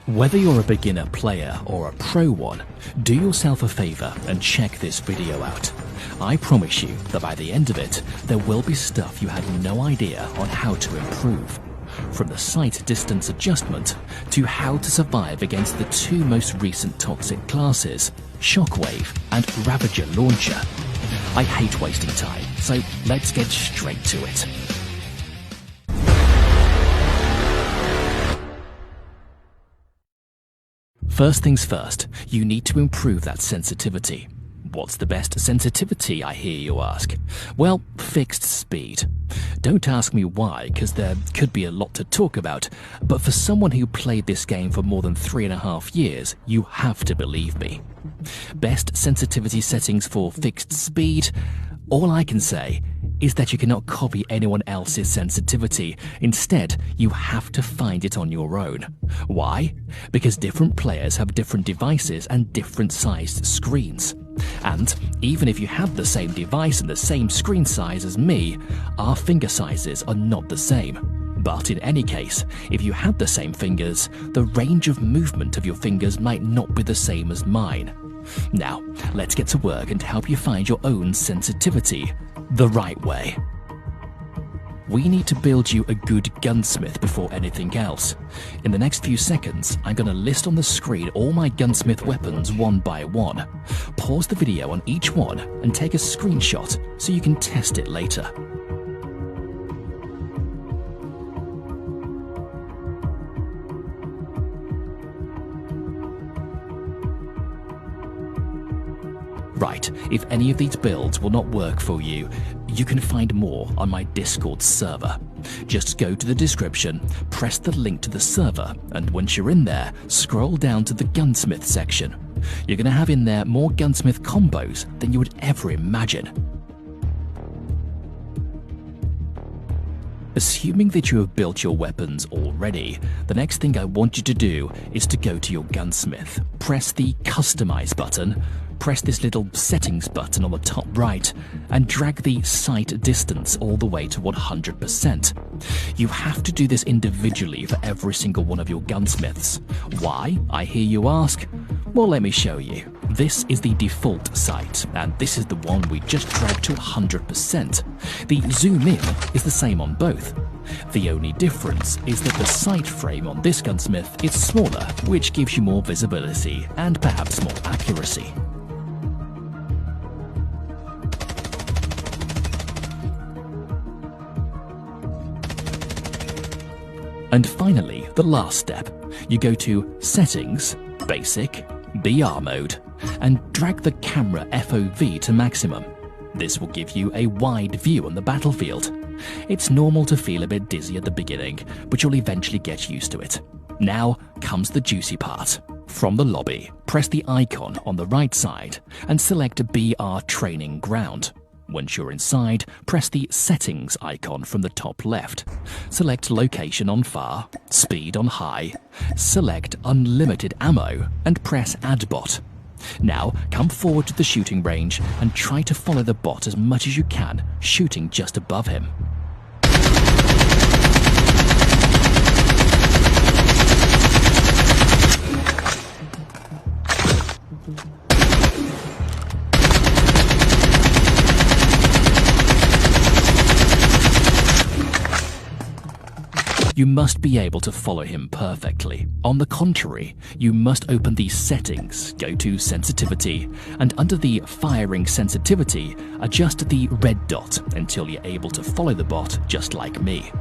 Whether you're a beginner player or a pro one, do yourself a favor and check this video out. I promise you that by the end of it, there will be stuff you had no idea on how to improve. From the sight distance adjustment to how to survive against the two most recent toxic classes, Shockwave and Ravager Launcher. I hate wasting time, so let's get straight to it. First things first, you need to improve that sensitivity. What's the best sensitivity, I hear you ask? Well, fixed speed. Don't ask me why, because there could be a lot to talk about, but for someone who played this game for more than 3.5 years, you have to believe me. Best sensitivity settings for fixed speed? All I can say is that you cannot copy anyone else's sensitivity. Instead, you have to find it on your own. Why? Because different players have different devices and different sized screens. And even if you have the same device and the same screen size as me, our finger sizes are not the same. But in any case, if you had the same fingers, the range of movement of your fingers might not be the same as mine. Now, let's get to work and help you find your own sensitivity the right way. We need to build you a good gunsmith before anything else. In the next few seconds, I'm going to list on the screen all my gunsmith weapons one by one. Pause the video on each one and take a screenshot so you can test it later. Right, if any of these builds will not work for you, you can find more on my Discord server. Just go to the description, press the link to the server, and once you're in there, scroll down to the gunsmith section. You're going to have in there more gunsmith combos than you would ever imagine. Assuming that you have built your weapons already, the next thing I want you to do is to go to your gunsmith. Press the Customize button, press this little settings button on the top right, and drag the sight distance all the way to 100%. You have to do this individually for every single one of your gunsmiths. Why, I hear you ask? Well, let me show you. This is the default sight, and this is the one we just dragged to 100%. The zoom in is the same on both. The only difference is that the sight frame on this gunsmith is smaller, which gives you more visibility and perhaps more accuracy. And finally, the last step. You go to Settings, Basic, BR mode, and drag the camera FOV to maximum. This will give you a wide view on the battlefield. It's normal to feel a bit dizzy at the beginning, but you'll eventually get used to it. Now comes the juicy part. From the lobby, press the icon on the right side and select BR Training Ground. Once you're inside, press the Settings icon from the top left. Select Location on Far, Speed on High, select Unlimited Ammo, and press Add Bot. Now, come forward to the shooting range and try to follow the bot as much as you can, shooting just above him. You must be able to follow him perfectly. On the contrary, you must open these settings, go to Sensitivity, and under the Firing Sensitivity, adjust the red dot until you're able to follow the bot just like me.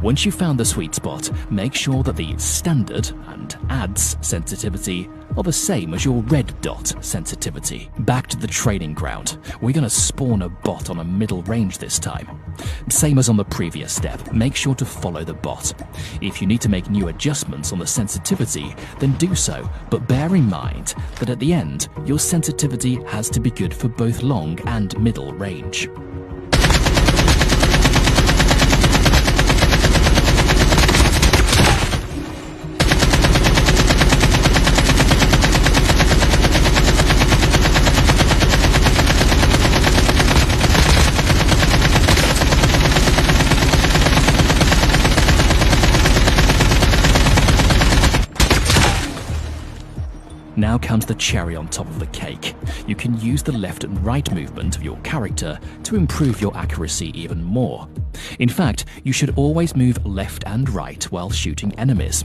Once you've found the sweet spot, make sure that the Standard and Adds sensitivity are the same as your red dot sensitivity. Back to the training ground. We're going to spawn a bot on a middle range this time. Same as on the previous step, make sure to follow the bot. If you need to make new adjustments on the sensitivity, then do so, but bear in mind that at the end, your sensitivity has to be good for both long and middle range. Now comes the cherry on top of the cake. You can use the left and right movement of your character to improve your accuracy even more. In fact, you should always move left and right while shooting enemies.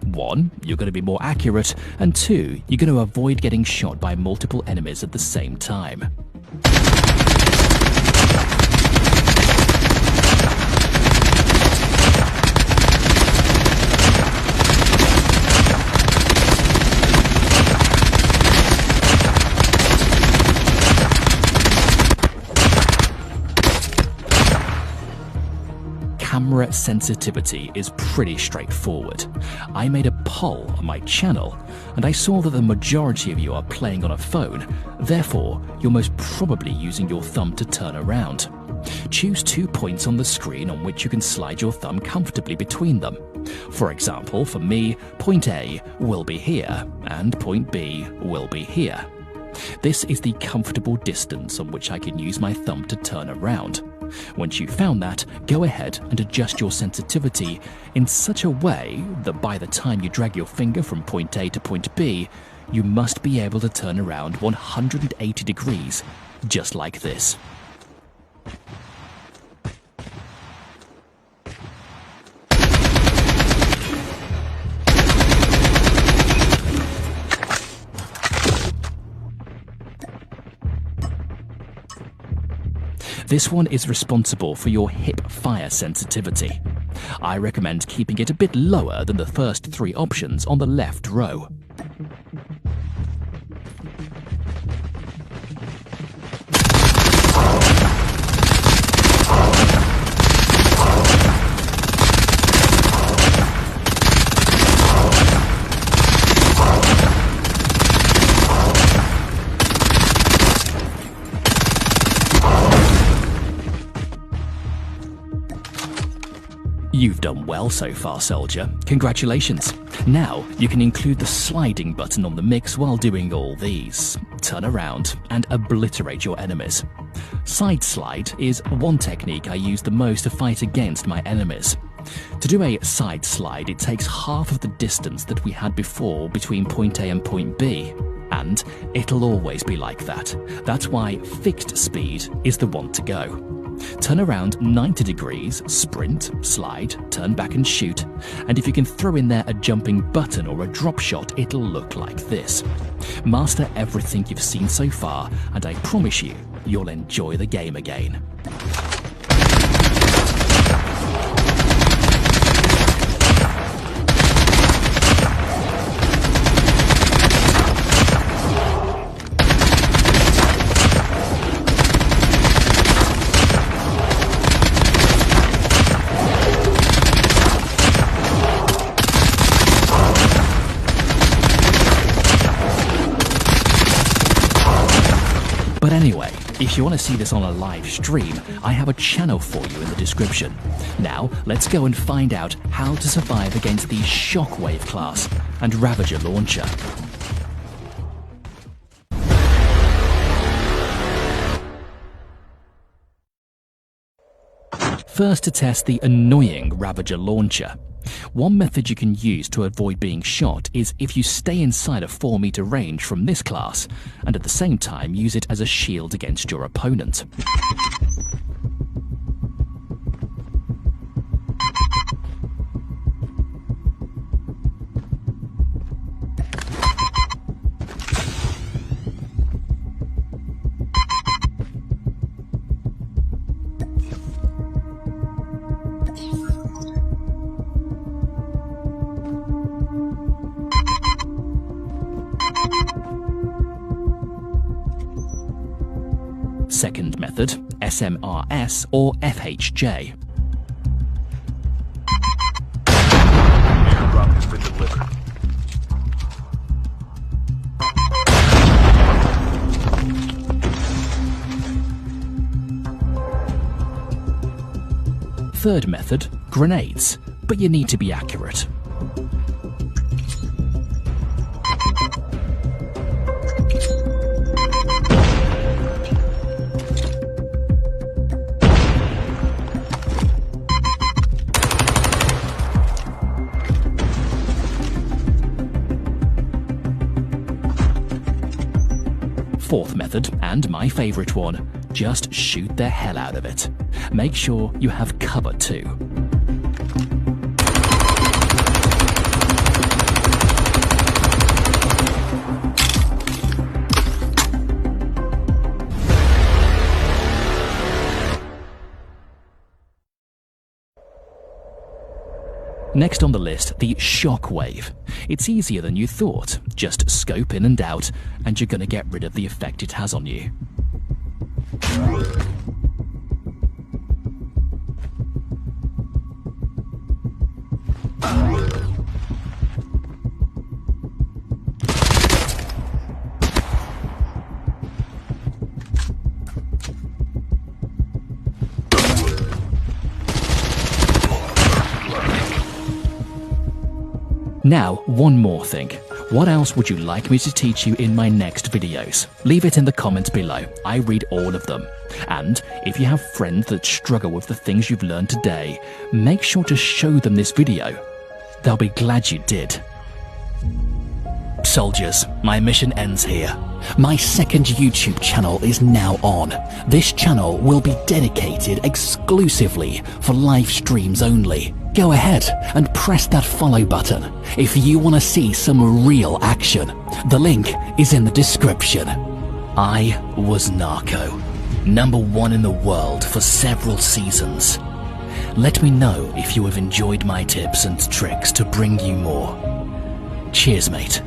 1, you're going to be more accurate, and 2, you're going to avoid getting shot by multiple enemies at the same time. Camera sensitivity is pretty straightforward. I made a poll on my channel and I saw that the majority of you are playing on a phone, therefore you're most probably using your thumb to turn around. Choose 2 points on the screen on which you can slide your thumb comfortably between them. For example, for me, point A will be here and point B will be here. This is the comfortable distance on which I can use my thumb to turn around. Once you've found that, go ahead and adjust your sensitivity in such a way that by the time you drag your finger from point A to point B, you must be able to turn around 180 degrees, just like this. This one is responsible for your hip fire sensitivity. I recommend keeping it a bit lower than the first 3 options on the left row. You've done well so far, soldier. Congratulations. Now, you can include the sliding button on the mix while doing all these. Turn around and obliterate your enemies. Side slide is one technique I use the most to fight against my enemies. To do a side slide, it takes half of the distance that we had before between point A and point B. And it'll always be like that. That's why fixed speed is the one to go. Turn around 90 degrees, sprint, slide, turn back and shoot, and if you can throw in there a jumping button or a drop shot, it'll look like this. Master everything you've seen so far, and I promise you, you'll enjoy the game again. But anyway, if you want to see this on a live stream, I have a channel for you in the description. Now, let's go and find out how to survive against the Shockwave class and Ravager launcher. First, to test the annoying Ravager launcher. One method you can use to avoid being shot is if you stay inside a 4-meter range from this class, and at the same time use it as a shield against your opponent. Second method, SMRS or FHJ. Airdrop has been delivered. Third method, grenades, but you need to be accurate. Fourth method, and my favorite one, just shoot the hell out of it. Make sure you have cover too. Next on the list, the shock wave. It's easier than you thought. Just scope in and out, and you're gonna get rid of the effect it has on you. Now, one more thing. What else would you like me to teach you in my next videos? Leave it in the comments below. I read all of them. And if you have friends that struggle with the things you've learned today, make sure to show them this video. They'll be glad you did. Soldiers, my mission ends here. My second YouTube channel is now on. This channel will be dedicated exclusively for live streams only. Go ahead and press that follow button if you want to see some real action. The link is in the description. I was Narco, #1 in the world for several seasons. Let me know if you have enjoyed my tips and tricks to bring you more. Cheers, mate.